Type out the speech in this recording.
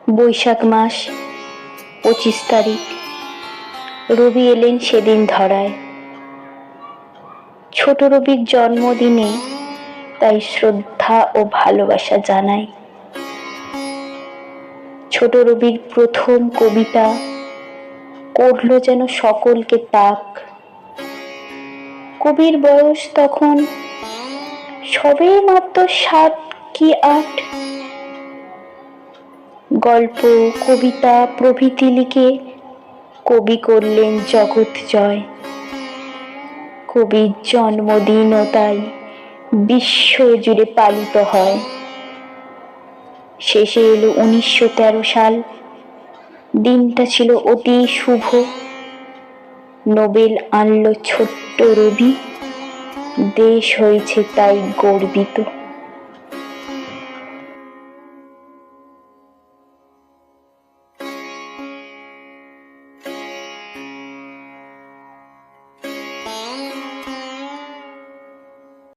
বৈশাখ মাস 25 তারিখ। রবি এলেন সেদিন ধরায়। ছোট রবির জন্মদিনে তাই শ্রদ্ধা ও ভালোবাসা জানাই। ছোট রবির প্রথম কবিতা করলো যেন সকলকে তাক। কবির বয়স তখন সবে মাত্র 7 কি 8। গল্প, কবিতা প্রভৃতি লিখে কবি করলেন জগৎ জয়। কবির জন্মদিনও তাই বিশ্ব জুড়ে পালিত হয়। শেষে এলো 1913 সাল। দিনটা ছিল অতি শুভ। নোবেল আনলো ছোট্ট রবি। দেশ হয়েছে তাই গর্বিত।